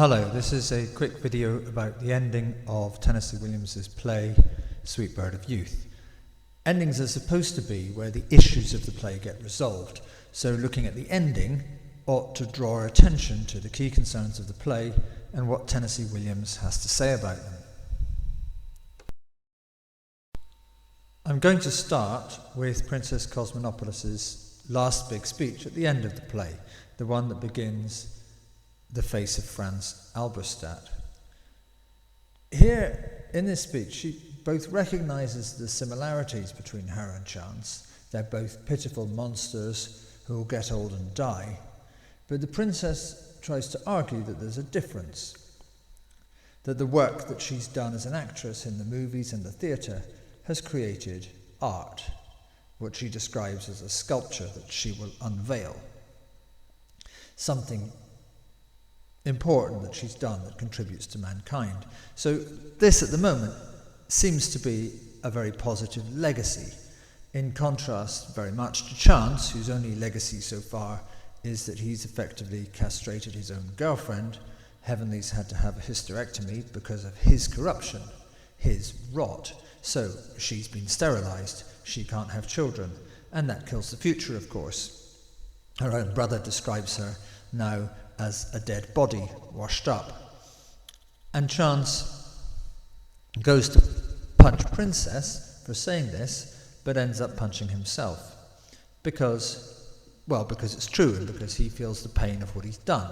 Hello, this is a quick video about the ending of Tennessee Williams's play Sweet Bird of Youth. Endings are supposed to be where the issues of the play get resolved, so looking at the ending ought to draw our attention to the key concerns of the play and what Tennessee Williams has to say about them. I'm going to start with Princess Cosmopolis's last big speech at the end of the play, the one that begins "The face of Franz Alberstadt." Here, in this speech, she both recognises the similarities between her and Chance. They're both pitiful monsters who will get old and die. But the princess tries to argue that there's a difference, that the work that she's done as an actress in the movies and the theatre has created art, what she describes as a sculpture that she will unveil. Something important that she's done that contributes to mankind. So this at the moment seems to be a very positive legacy, in contrast very much to Chance, whose only legacy so far is that he's effectively castrated his own girlfriend. Heavenly's had to have a hysterectomy because of his corruption, his rot. So she's been sterilised, she can't have children, and that kills the future, of course. Her own brother describes her now as a dead body, washed up. And Chance goes to punch Princess for saying this, but ends up punching himself. Because it's true, and because he feels the pain of what he's done.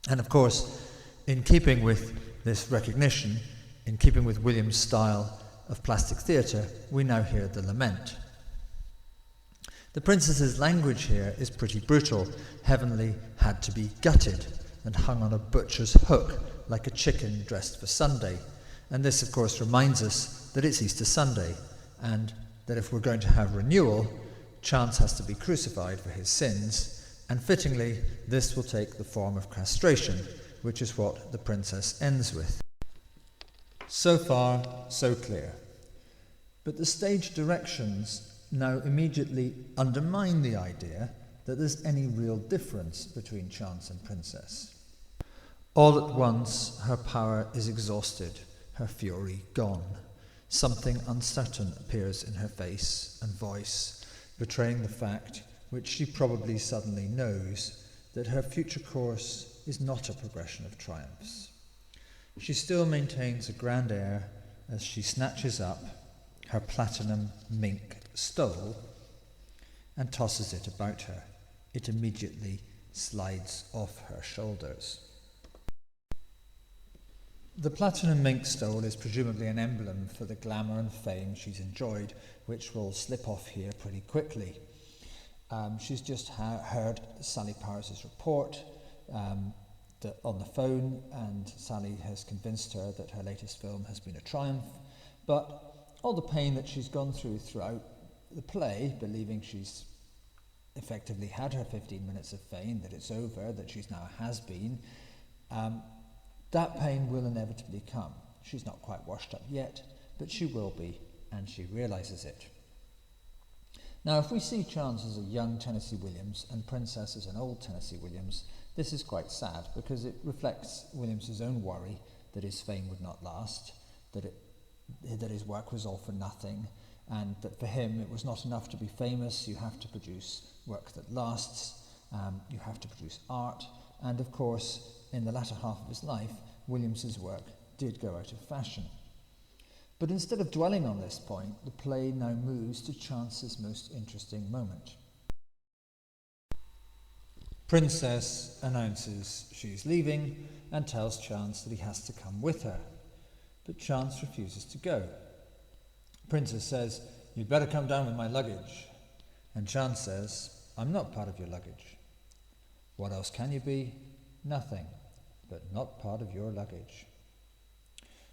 And of course, in keeping with this recognition, in keeping with Williams' style of plastic theatre, we now hear the lament. The princess's language here is pretty brutal. Heavenly had to be gutted and hung on a butcher's hook like a chicken dressed for Sunday. And this, of course, reminds us that it's Easter Sunday, and that if we're going to have renewal, Chance has to be crucified for his sins, and fittingly, this will take the form of castration, which is what the princess ends with. So far, so clear. But the stage directions now immediately undermine the idea that there's any real difference between Chance and Princess. All at once, her power is exhausted, her fury gone. Something uncertain appears in her face and voice, betraying the fact, which she probably suddenly knows, that her future course is not a progression of triumphs. She still maintains a grand air as she snatches up her platinum mink stole and tosses it about her. It immediately slides off her shoulders. The platinum mink stole is presumably an emblem for the glamour and fame she's enjoyed, which will slip off here pretty quickly. She's just heard Sally Powers' report on the phone, and Sally has convinced her that her latest film has been a triumph, but all the pain that she's gone throughout the play, believing she's effectively had her 15 minutes of fame, that it's over, that she's now a has-been, that pain will inevitably come. She's not quite washed up yet, but she will be, and she realises it. Now, if we see Chance as a young Tennessee Williams and Princess as an old Tennessee Williams, this is quite sad, because it reflects Williams's own worry that his fame would not last, that his work was all for nothing, and that for him it was not enough to be famous. You have to produce work that lasts, you have to produce art, and of course, in the latter half of his life, Williams's work did go out of fashion. But instead of dwelling on this point, the play now moves to Chance's most interesting moment. Princess announces she's leaving and tells Chance that he has to come with her. But Chance refuses to go. Princess says, "You'd better come down with my luggage." And Chance says, "I'm not part of your luggage." "What else can you be?" "Nothing, but not part of your luggage."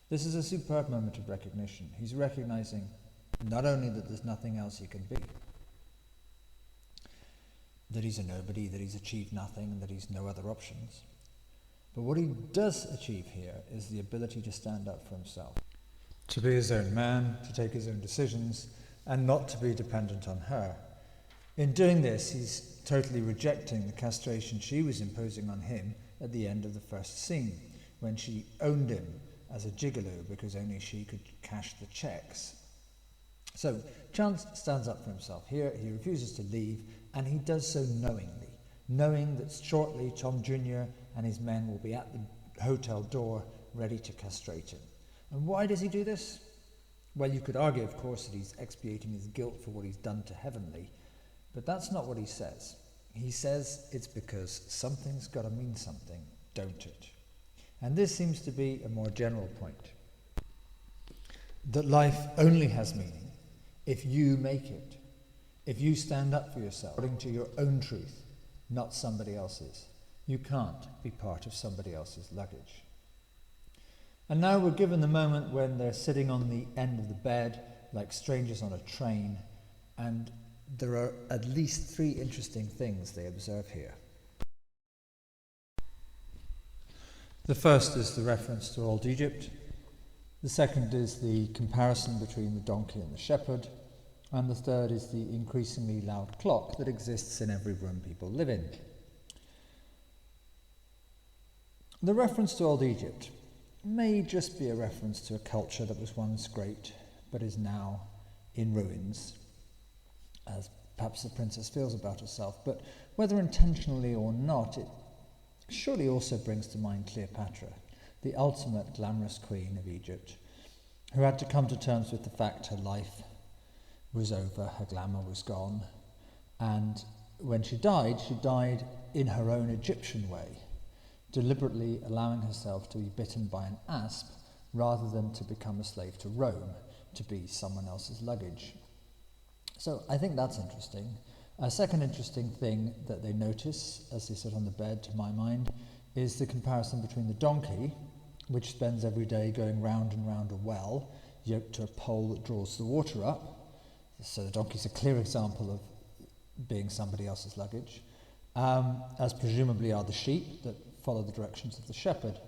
This is a superb moment of recognition. He's recognising not only that there's nothing else he can be, that he's a nobody, that he's achieved nothing, and that he's no other options, but what he does achieve here is the ability to stand up for himself, to be his own man, to take his own decisions, and not to be dependent on her. In doing this, he's totally rejecting the castration she was imposing on him at the end of the first scene, when she owned him as a gigolo because only she could cash the checks. So Chance stands up for himself here. He refuses to leave, and he does so knowingly, knowing that shortly Tom Jr. and his men will be at the hotel door ready to castrate him. And why does he do this? Well, you could argue, of course, that he's expiating his guilt for what he's done to Heavenly, but that's not what he says. He says it's because something's got to mean something, don't it? And this seems to be a more general point. That life only has meaning if you make it. If you stand up for yourself according to your own truth, not somebody else's. You can't be part of somebody else's luggage. And now we're given the moment when they're sitting on the end of the bed like strangers on a train, and there are at least 3 interesting things they observe here. The first is the reference to old Egypt. The second is the comparison between the donkey and the shepherd. And the third is the increasingly loud clock that exists in every room people live in. The reference to old Egypt may just be a reference to a culture that was once great but is now in ruins, as perhaps the princess feels about herself. But whether intentionally or not, it surely also brings to mind Cleopatra, the ultimate glamorous queen of Egypt, who had to come to terms with the fact her life was over, her glamour was gone, and when she died in her own Egyptian way, deliberately allowing herself to be bitten by an asp rather than to become a slave to Rome, to be someone else's luggage. So I think that's interesting. A second interesting thing that they notice as they sit on the bed, to my mind, is the comparison between the donkey, which spends every day going round and round a well, yoked to a pole that draws the water up. So the donkey's a clear example of being somebody else's luggage, as presumably are the sheep that follow the directions of the shepherd.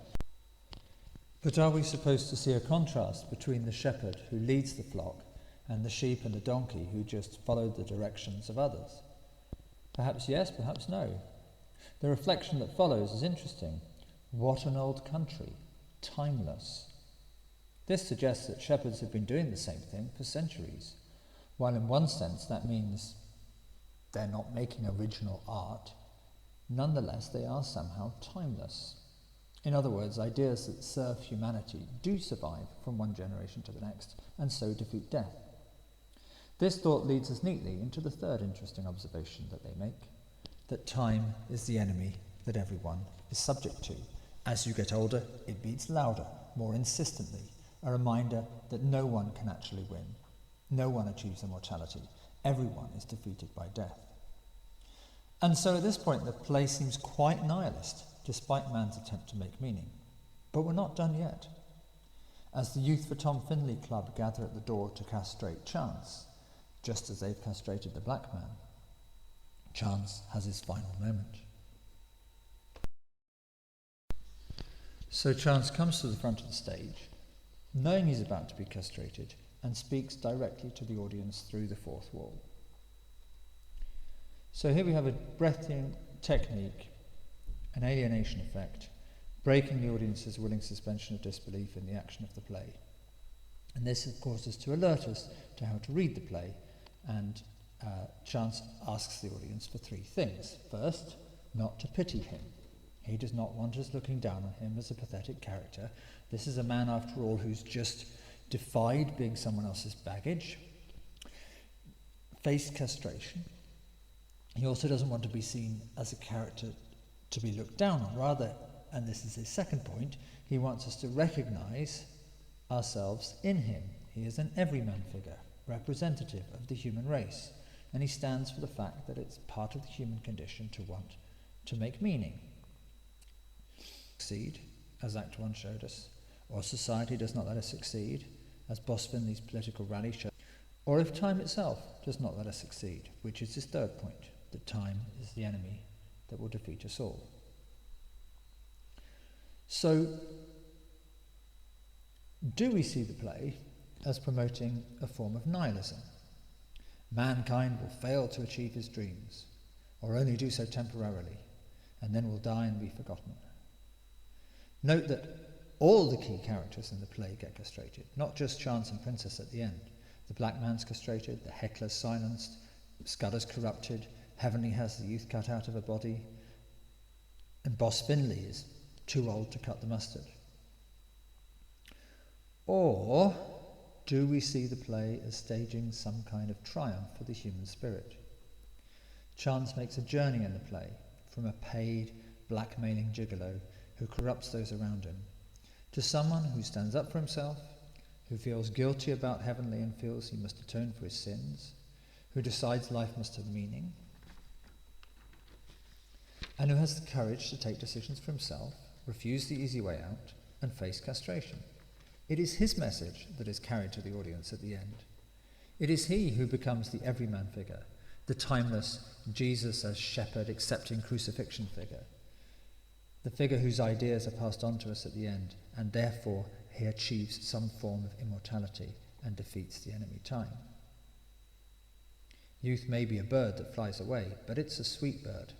But are we supposed to see a contrast between the shepherd who leads the flock and the sheep and the donkey who just followed the directions of others? Perhaps yes, perhaps no. The reflection that follows is interesting. What an old country, timeless. This suggests that shepherds have been doing the same thing for centuries, while in one sense that means they're not making original art. Nonetheless, they are somehow timeless. In other words, ideas that serve humanity do survive from one generation to the next, and so defeat death. This thought leads us neatly into the third interesting observation that they make, that time is the enemy that everyone is subject to. As you get older, it beats louder, more insistently, a reminder that no one can actually win. No one achieves immortality. Everyone is defeated by death. And so at this point, the play seems quite nihilist, despite man's attempt to make meaning. But we're not done yet. As the Youth for Tom Finlay Club gather at the door to castrate Chance, just as they've castrated the black man, Chance has his final moment. So Chance comes to the front of the stage, knowing he's about to be castrated, and speaks directly to the audience through the fourth wall. So here we have a breathtaking technique, an alienation effect, breaking the audience's willing suspension of disbelief in the action of the play. And this, of course, is to alert us to how to read the play, and Chance asks the audience for 3 things. First, not to pity him. He does not want us looking down on him as a pathetic character. This is a man, after all, who's just defied being someone else's baggage, faced castration. He also doesn't want to be seen as a character to be looked down on. Rather, and this is his second point, he wants us to recognize ourselves in him. He is an everyman figure, representative of the human race, and he stands for the fact that it's part of the human condition to want to make meaning. Succeed, as Act 1 showed us, or society does not let us succeed, as Boss Finley's political rally showed, or if time itself does not let us succeed, which is his third point, that time is the enemy that will defeat us all. So, do we see the play as promoting a form of nihilism? Mankind will fail to achieve his dreams, or only do so temporarily, and then will die and be forgotten. Note that all the key characters in the play get castrated, not just Chance and Princess at the end. The black man's castrated, the heckler's silenced, Scudder's corrupted, Heavenly has the youth cut out of her body, and Boss Finley is too old to cut the mustard. Or do we see the play as staging some kind of triumph for the human spirit? Chance makes a journey in the play from a paid, blackmailing gigolo who corrupts those around him to someone who stands up for himself, who feels guilty about Heavenly and feels he must atone for his sins, who decides life must have meaning, and who has the courage to take decisions for himself, refuse the easy way out, and face castration. It is his message that is carried to the audience at the end. It is he who becomes the everyman figure, the timeless Jesus as shepherd accepting crucifixion figure, the figure whose ideas are passed on to us at the end, and therefore he achieves some form of immortality and defeats the enemy time. Youth may be a bird that flies away, but it's a sweet bird,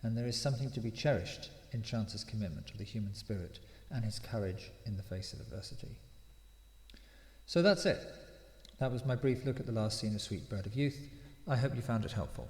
and there is something to be cherished in Chance's commitment to the human spirit and his courage in the face of adversity. So that's it. That was my brief look at the last scene of Sweet Bird of Youth. I hope you found it helpful.